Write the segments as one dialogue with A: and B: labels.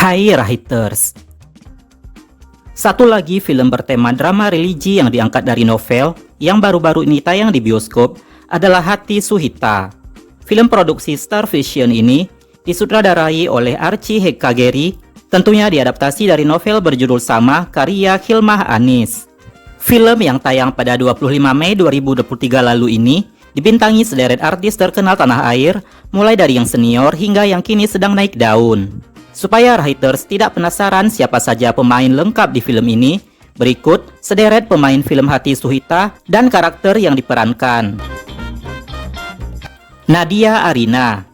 A: Hai Writers. Satu lagi film bertema drama religi yang diangkat dari novel yang baru-baru ini tayang di bioskop adalah Hati Suhita. Film produksi Star Vision ini disutradarai oleh Archie Hekageri, tentunya diadaptasi dari novel berjudul sama karya Hilmah Anis. Film yang tayang pada 25 Mei 2023 lalu ini dibintangi sederet artis terkenal tanah air, mulai dari yang senior hingga yang kini sedang naik daun. Supaya writers tidak penasaran siapa saja pemain lengkap di film ini, berikut sederet pemain film Hati Suhita dan karakter yang diperankan. Nadia Arina.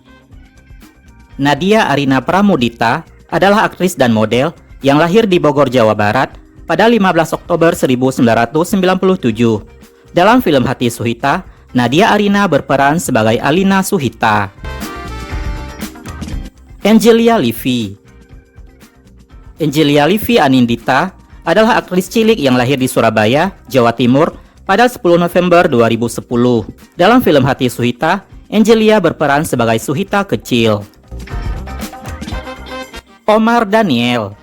A: Nadia Arina Pramudita adalah aktris dan model yang lahir di Bogor, Jawa Barat pada 15 Oktober 1997. Dalam film Hati Suhita, Nadia Arina berperan sebagai Alina Suhita. Angelia Livy. Angelia Livy Anindita adalah aktris cilik yang lahir di Surabaya, Jawa Timur pada 10 November 2010. Dalam film Hati Suhita, Angelia berperan sebagai Suhita kecil. Omar Daniel.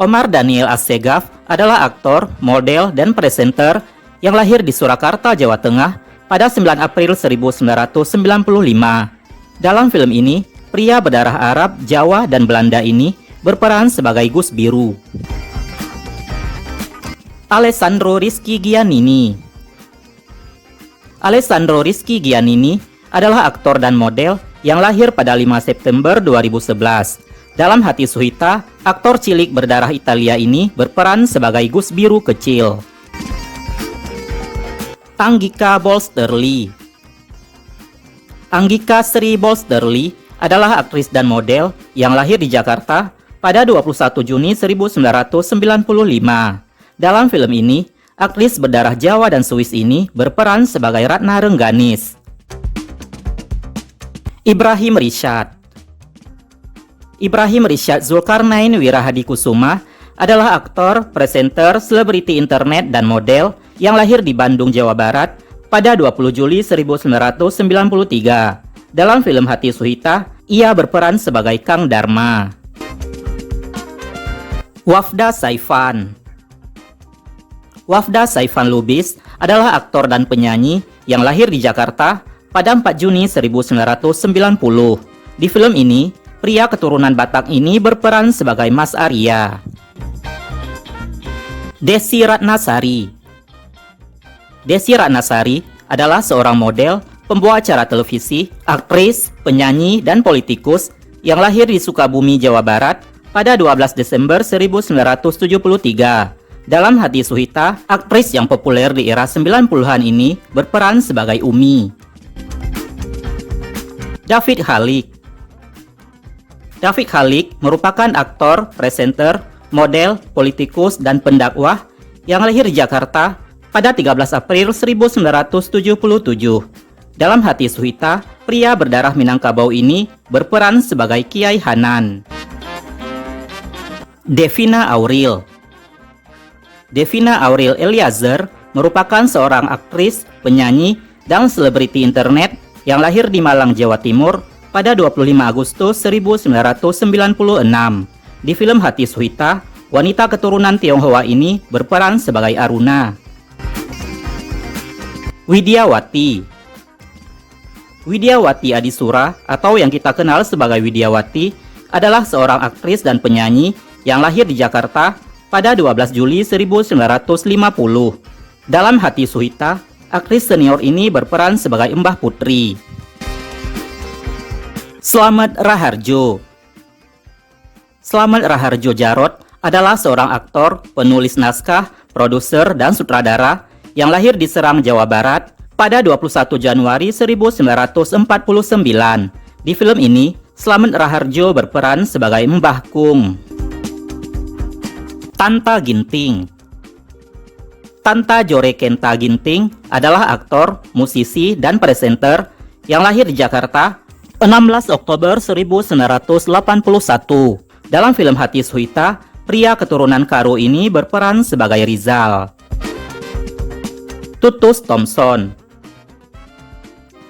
A: Omar Daniel Assegaf adalah aktor, model, dan presenter yang lahir di Surakarta, Jawa Tengah pada 9 April 1995. Dalam film ini, pria berdarah Arab, Jawa, dan Belanda ini berperan sebagai Gus Biru. Alessandro Rizky Giannini. Alessandro Rizky Giannini adalah aktor dan model yang lahir pada 5 September 2011. Dalam Hati Suhita, aktor cilik berdarah Italia ini berperan sebagai Gus Biru kecil. Anggika Bolsterli. Anggika Sri Bolsterli adalah aktris dan model yang lahir di Jakarta pada 21 Juni 1995. Dalam film ini, aktris berdarah Jawa dan Swiss ini berperan sebagai Ratna Rengganis. Ibrahim Rishad. Ibrahim Rishad Zulkarnain Wirahadikusuma adalah aktor, presenter, selebriti internet, dan model yang lahir di Bandung, Jawa Barat pada 20 Juli 1993. Dalam film Hati Suhita, ia berperan sebagai Kang Dharma. Wafda Saifan. Wafda Saifan Lubis adalah aktor dan penyanyi yang lahir di Jakarta pada 4 Juni 1990. Di film ini, pria keturunan Batak ini berperan sebagai Mas Arya. Desi Ratnasari. Desi Ratnasari adalah seorang model, pembawa acara televisi, aktris, penyanyi, dan politikus yang lahir di Sukabumi, Jawa Barat pada 12 Desember 1973. Dalam Hati Suhita, aktris yang populer di era 90-an ini berperan sebagai Umi. David Halik. David Halik merupakan aktor, presenter, model, politikus, dan pendakwah yang lahir di Jakarta pada 13 April 1977. Dalam Hati Suhita, pria berdarah Minangkabau ini berperan sebagai Kiai Hanan. Devina Auril. Devina Auril Eliezer merupakan seorang aktris, penyanyi, dan selebriti internet yang lahir di Malang, Jawa Timur pada 25 Agustus 1996. Di film Hati Suhita, wanita keturunan Tionghoa ini berperan sebagai Aruna. Widyawati. Widyawati Adisura atau yang kita kenal sebagai Widyawati adalah seorang aktris dan penyanyi yang lahir di Jakarta pada 12 Juli 1950. Dalam Hati Suhita, aktris senior ini berperan sebagai Mbah Putri. Slamet Raharjo. Slamet Raharjo Jarot adalah seorang aktor, penulis naskah, produser, dan sutradara yang lahir di Serang, Jawa Barat pada 21 Januari 1949. Di film ini, Slamet Raharjo berperan sebagai Mbah Kung. Tanta Ginting. Tanta Jorekenta Ginting adalah aktor, musisi, dan presenter yang lahir di Jakarta 16 Oktober 1981. Dalam film Hati Suhita, pria keturunan Karo ini berperan sebagai Rizal. Tutus Thompson.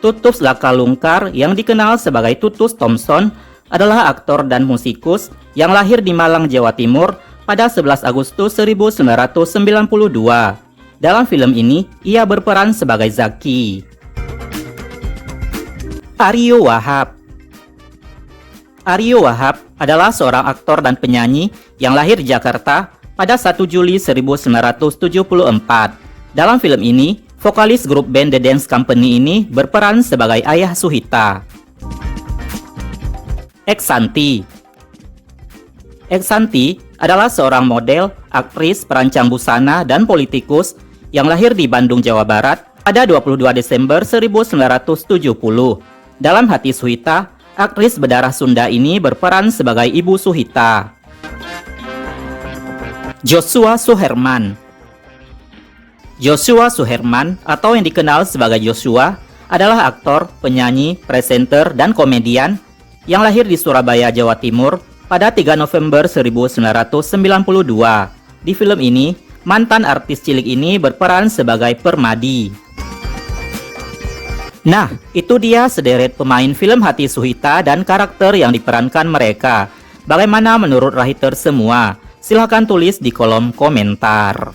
A: Tutus Lakalungkar yang dikenal sebagai Tutus Thompson adalah aktor dan musikus yang lahir di Malang, Jawa Timur pada 11 Agustus 1992. Dalam film ini, ia berperan sebagai Zaki. Ario Wahab. Ario Wahab adalah seorang aktor dan penyanyi yang lahir di Jakarta pada 1 Juli 1974. Dalam film ini, vokalis grup band The Dance Company ini berperan sebagai ayah Suhita. Eksanti. Eksanti adalah seorang model, aktris, perancang busana, dan politikus yang lahir di Bandung, Jawa Barat pada 22 Desember 1970. Dalam Hati Suhita, aktris berdarah Sunda ini berperan sebagai Ibu Suhita. Joshua Suherman. Joshua Suherman atau yang dikenal sebagai Joshua adalah aktor, penyanyi, presenter, dan komedian yang lahir di Surabaya, Jawa Timur pada 3 November 1992. Di film ini, mantan artis cilik ini berperan sebagai Permadi. Nah, itu dia sederet pemain film Hati Suhita dan karakter yang diperankan mereka. Bagaimana menurut writer semua? Silahkan tulis di kolom komentar.